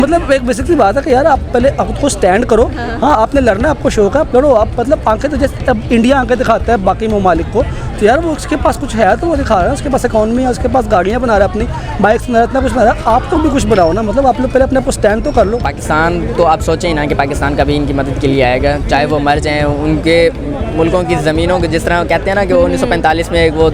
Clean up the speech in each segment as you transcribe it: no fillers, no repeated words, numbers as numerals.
मतलब एक बेसिकली बात है कि यार आप पहले खुद को स्टैंड करो। हाँ आपने लड़ना है, आपको शौक है, आप लड़ो। आप मतलब आंखें तो जैसे अब इंडिया आंखें दिखाता है बाकी ममालिक को, तो यार वो उसके पास कुछ है तो वो दिखा रहा है, उसके पास इकॉनमी है, उसके पास गाड़ियाँ बना रहा है, अपनी बाइक्स बना रहा है, इतना कुछ बना रहा है। आप तो भी कुछ बनाओ ना, मतलब आप लोग पहले अपने आप को स्टैंड तो कर लो। पाकिस्तान तो आप सोचें ही ना कि पाकिस्तान कभी इनकी मदद के लिए आएगा, चाहे वो मर जाएँ। उनके मुल्कों की ज़मीनों के जिस तरह कहते हैं ना कि 1945 में एक वो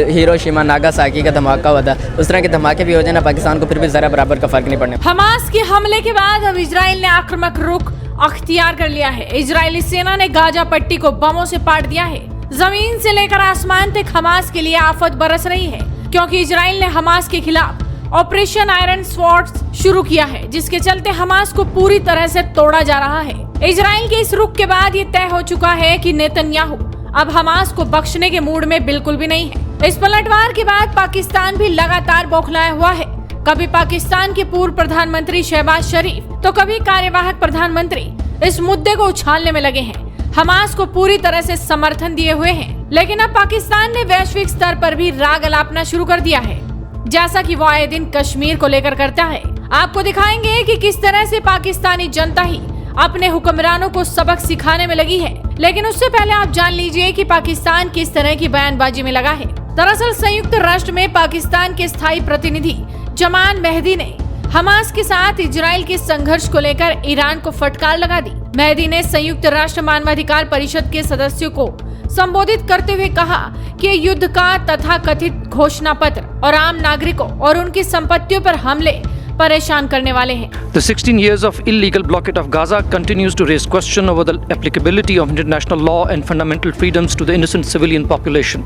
हिरोशिमा नागासाकी का धमाका हुआ था, उस तरह के धमाके भी हो जाए ना, पाकिस्तान को फिर भी ज़रा बराबर का फ़र्क नहीं पड़ने। हमास के हमले के बाद अब इजराइल ने आक्रामक रुख अख्तियार कर लिया है। इजरायली सेना ने गाजा पट्टी को बमों से पाट दिया है। जमीन से लेकर आसमान तक हमास के लिए आफत बरस रही है, क्योंकि इजराइल ने हमास के खिलाफ ऑपरेशन आयरन स्वॉर्ड शुरू किया है, जिसके चलते हमास को पूरी तरह से तोड़ा जा रहा है। इजराइल के इस रुख के बाद ये तय हो चुका है कि नेतन्याहू अब हमास को बख्शने के मूड में बिल्कुल भी नहीं है। इस पलटवार के बाद पाकिस्तान भी लगातार बौखलाया हुआ है। कभी पाकिस्तान के पूर्व प्रधानमंत्री शहबाज शरीफ तो कभी कार्यवाहक प्रधानमंत्री इस मुद्दे को उछालने में लगे हैं, हमास को पूरी तरह से समर्थन दिए हुए हैं। लेकिन अब पाकिस्तान ने वैश्विक स्तर पर भी राग अलापना शुरू कर दिया है, जैसा कि वो आए दिन कश्मीर को लेकर करता है। आपको दिखाएंगे कि किस तरह से पाकिस्तानी जनता ही अपने हुक्मरानों को सबक सिखाने में लगी है। लेकिन उससे पहले आप जान लीजिए कि पाकिस्तान किस तरह की बयानबाजी में लगा है। दरअसल संयुक्त राष्ट्र में पाकिस्तान के स्थायी प्रतिनिधि जमान मेहदी ने हमास के साथ इजराइल के संघर्ष को लेकर ईरान को फटकार लगा दी। मेहदी ने संयुक्त राष्ट्र मानवाधिकार परिषद के सदस्यों को संबोधित करते हुए कहा कि युद्ध का तथाकथित घोषणा पत्र और आम नागरिकों और उनकी संपत्तियों पर हमले परेशान करने वाले हैं। The 16 years of illegal blockade of Gaza continues to raise question over the applicability of international law and fundamental freedoms to the innocent civilian population.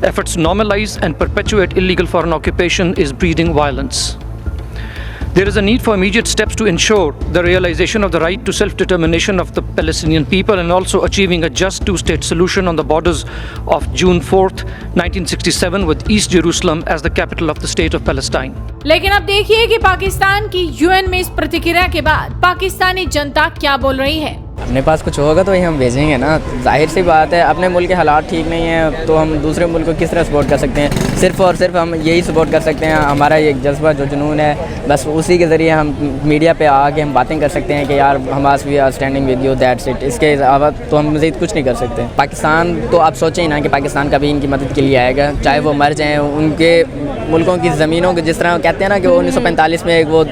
Efforts to normalize and perpetuate illegal foreign occupation is breeding violence. There is a need for immediate steps to ensure the realization of the right to self-determination of the Palestinian people and also achieving a just two-state solution on the borders of June 4th, 1967 with East Jerusalem as the capital of the state of Palestine. लेकिन अब देखिए कि पाकिस्तान की UN में इस प्रतिक्रिया के बाद पाकिस्तानी जनता क्या बोल रही है। अपने पास कुछ होगा तो वही हम भेजेंगे ना, जाहिर सी बात है। अपने मुल्क के हालात ठीक नहीं है तो हम दूसरे मुल्क को किस तरह सपोर्ट कर सकते हैं? सिर्फ़ और सिर्फ हम यही सपोर्ट कर सकते हैं, हमारा ये जज्बा जो जुनून है, बस उसी के ज़रिए हम मीडिया पे आके हम बातें कर सकते हैं कि यार Hamas we are standing with you, that's it. इसके अलावा तो हम मज़ीद कुछ नहीं कर सकते। पाकिस्तान तो आप सोचें ही ना कि पाकिस्तान कभी इनकी मदद के लिए आएगा, चाहे वो मर जाएँ। उनके मुल्कों की ज़मीनों के जिस तरह कहते हैं ना कि 1945 में एक वो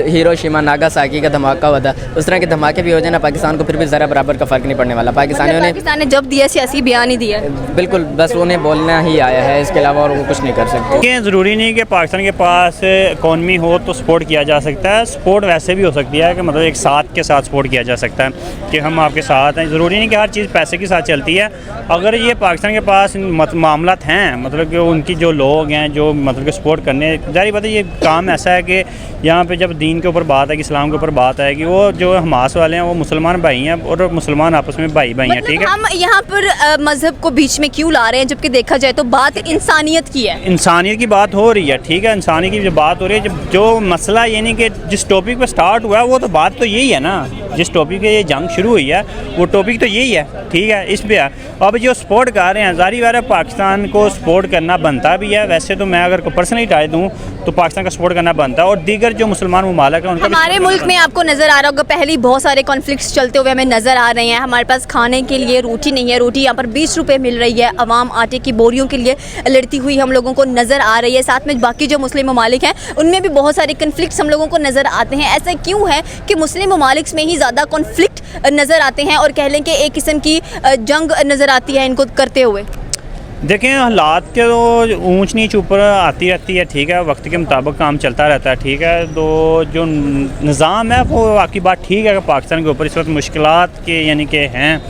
हिरोशिमा नागासाकी का धमाका हुआ था, उस तरह के धमाके भी हो जाए ना, पाकिस्तान को फिर भी ज़रा बराबर का फ़र्क नहीं पड़ने वाला। पाकिस्तान ने जब दिया सियासी बयान ही दिया, बिल्कुल बस उन्हें बोलना ही आया है, इसके अलावा और वो कुछ नहीं कर सकते। ज़रूरी नहीं कि पाकिस्तान के पास इकॉनमी हो तो सपोर्ट किया जा सकता है। सपोर्ट वैसे भी हो सकती है कि मतलब एक साथ के साथ सपोर्ट किया जा सकता है कि हम आपके साथ हैं। ज़रूरी नहीं कि हर चीज़ पैसे के साथ चलती है। अगर ये पाकिस्तान के पास मामलात हैं, मतलब कि उनकी जो लोग हैं जो मतलब कि सपोर्ट करने, जाहिर बात है ये काम ऐसा है कि यहाँ पे जब दीन के ऊपर बात है कि इस्लाम के ऊपर बात है कि वो जो हमास वाले हैं वो मुसलमान भाई हैं और मुसलमान आपस में भाई भाई हैं, ठीक है। हम यहाँ पर मजहब को बीच में क्यों ला रहे हैं, जबकि देखा जाए तो बात इंसानियत की है। इंसानियत की बात हो रही है, ठीक है, इंसानियत की जो बात हो रही है, जो मसला यानी कि जिस टॉपिक पे स्टार्ट हुआ है वो तो बात तो यही है ना, जिस टॉपिक पे ये जंग शुरू हुई है वो टॉपिक तो यही है, ठीक है। इस पे अब जो सपोर्ट कर रहे हैं, जारी बात है पाकिस्तान को सपोर्ट करना बनता भी है। वैसे तो मैं अगर पर्सनली राय दूँ तो पाकिस्तान का सपोर्ट करना बनता है और दीगर जो मुसलमान ममालिक हैं उनका हमारे मुल्क में आपको नज़र आ रहा होगा पहले बहुत सारे कॉन्फ्लिक्ट्स चलते हुए हमें नज़र आ रहे हैं। हमारे पास खाने के लिए रोटी नहीं है, रोटी यहाँ पर 20 रुपये मिल रही है। अवाम आटे की बोरियों के लिए लड़ती हुई हम लोगों को नज़र आ रही है। साथ में बाकी जो मुस्लिम ममालिक हैं उनमें भी बहुत सारे कन्फ्लिक्ट्स हम लोगों को नज़र आते हैं। ऐसा क्यों है कि मुस्लिम ममालिक में ही ज़्यादा कॉन्फ्लिक्ट नज़र आते हैं और कह लें कि एक किस्म की जंग नज़र आती है इनको करते हुए? देखें, हालात के तो ऊंच नीच ऊपर आती रहती है, ठीक है, वक्त के मुताबिक काम चलता रहता है, ठीक है। तो जो निज़ाम है वो आपकी बात ठीक है कि पाकिस्तान के ऊपर इस वक्त मुश्किलात के यानी कि हैं,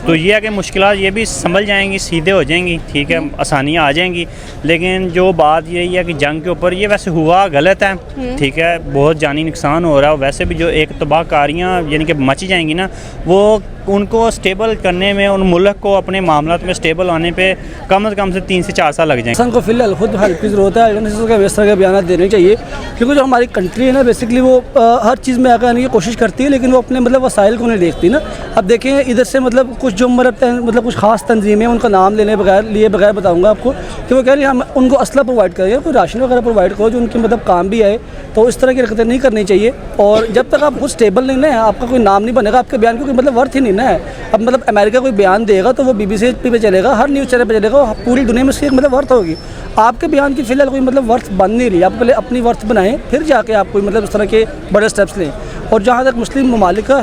तो ये है कि मुश्किलात ये भी संभल जाएंगी, सीधे हो जाएंगी, ठीक है, आसानियाँ आ जाएंगी। लेकिन जो बात यही है कि जंग के ऊपर ये वैसे हुआ गलत है, ठीक है, बहुत जानी नुकसान हो रहा है। वैसे भी जो एक तबाहकारियाँ यानी कि मच जाएंगी ना, वो उनको स्टेबल करने में, उन मुल्क को अपने मामलात में स्टेबल आने पे कम से 3 से 4 साल लग जाएंगे। पाकिस्तान को फिलहाल खुद हेल्प की ज़रूरत है, इस तरह के बयान देने चाहिए, क्योंकि जो हमारी कंट्री है ना बेसिकली वो हर चीज़ में आगे आने की कोशिश करती है, लेकिन वो अपने मतलब वसाइल को नहीं देखती ना। अब देखें इधर से मतलब कुछ जो मतलब कुछ खास तंजीमें, उनका नाम लिए बगैर बताऊँगा आपको, कि वो कह रही है हम उनको असला प्रोवाइड करें, कोई राशन वगैरह प्रोवाइड करो जो उनकी मतलब काम भी आए। तो इस तरह की हरकतें नहीं करनी चाहिए, और जब तक आप खुद स्टेबल नहीं ना, आपका कोई नाम नहीं बनेगा, आपके बयान को मतलब वर्थ ही नहीं ना है। अब मतलब अमेरिका कोई बयान देगा तो वो BBC पे चलेगा, हर न्यूज़ चैनल पे चलेगा, पूरी दुनिया में उसकी एक मतलब वर्थ होगी। आपके बयान की फ़िलहाल कोई मतलब वर्थ बन नहीं रही, आप पहले अपनी वर्थ बनाएं, फिर जाके आप कोई मतलब इस तरह के बड़े स्टेप्स लें। और जहाँ तक मुस्लिम ममालिक का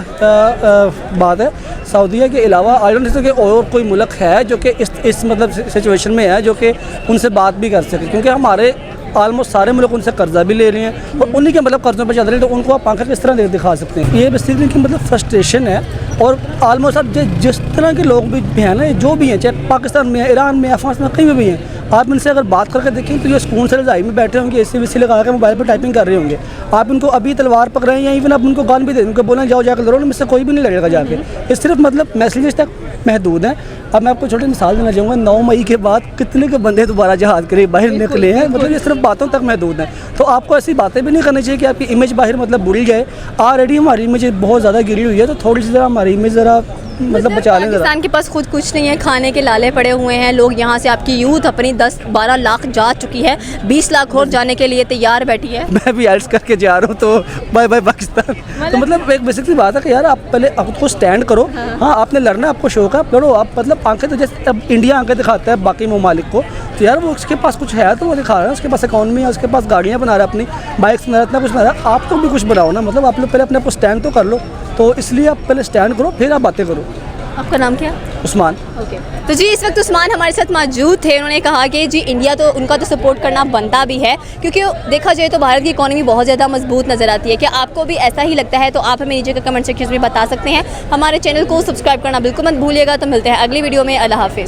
बात है, सऊदीया के अलावा आई डोंट थिंक कि और कोई मुल्क है जो कि इस मतलब सिचुएशन में है जो कि उनसे बात भी कर सके, क्योंकि हमारे ऑलमोस्ट सारे मुल्क उनसे कर्जा भी ले रहे हैं और उन्हीं के मतलब कर्जों पर चल रहे हैं, तो उनको आप आंखें किस तरह दिखा सकते हैं। ये बेसिकली की मतलब फ्रस्ट्रेशन है, और ऑलमोस्ट अब जिस तरह के लोग भी हैं ना, जो भी हैं, चाहे पाकिस्तान में, ईरान में, अफगानिस्तान में, कहीं भी हैं, आप इनसे अगर बात करके देखें तो ये सुकून से रज़ाई में बैठे होंगे, AC लगा कर मोबाइल पर टाइपिंग कर रहे होंगे। आप इनको अभी तलवार पकड़ें या इवन आप उनको गान भी दें, उनको बोलें जाओ जाकर लड़ो, मुझसे कोई भी नहीं लड़ेगा जाके। ये सिर्फ मतलब मैसेजेस तक महदूद हैं। अब मैं आपको छोटी मिसाल देना चाहूँगा, 9 मई के बाद कितने के बंदे दोबारा जहाज़ के लिए बाहर निकले हैं, मतलब ये सिर्फ बातों तक महदूद हैं। तो आपको ऐसी बातें भी नहीं करनी चाहिए कि आपकी इमेज बाहर मतलब बुरी जाए। ऑलरेडी हमारी इमेज बहुत ज़्यादा गिरी हुई है, तो थोड़ी सी ज़रा हमारी इमेज ज़रा मतलब बचा लें। पाकिस्तान के पास खुद कुछ नहीं है, खाने के लाले पड़े हुए हैं लोग। यहाँ से आपकी यूथ अपनी 10-12 लाख जा चुकी है, 20 लाख और जाने के लिए तैयार बैठी है। मैं भी एल्स करके जा रहा हूँ, तो बाय बाय पाकिस्तान। तो मतलब एक बेसिक सी बात है कि यार आप पहले खुद को स्टैंड करो। हाँ, आपने लड़ना, आपको शौक है, आप लड़ो। आप मतलब आंखें तो जैसे अब इंडिया आंखें दिखाता है बाकी ममालिक को, तो यार वो उसके पास कुछ है तो वो दिखा रहा है, उसके पास इकॉनमी है, उसके पास गाड़ियाँ बना रहा है, अपनी बाइक्स बना रहा है, इतना कुछ बना रहा है। आप तो भी कुछ बनाओ ना, मतलब आप लोग पहले अपने आप को स्टैंड तो कर लो। तो इसलिए आप पहले स्टैंड करो, फिर आप बातें करो। आपका नाम क्या? उस्मान। ओके, तो जी इस वक्त उस्मान हमारे साथ मौजूद थे। उन्होंने कहा कि जी इंडिया तो उनका तो सपोर्ट करना बनता भी है, क्योंकि देखा जाए तो भारत की इकॉनमी बहुत ज़्यादा मजबूत नज़र आती है। क्या आपको भी ऐसा ही लगता है? तो आप हमें नीचे का कमेंट सेक्शन में बता सकते हैं। हमारे चैनल को सब्सक्राइब करना बिल्कुल मत भूलिएगा। तो मिलते हैं अगली वीडियो में। अल्लाह हाफिज़।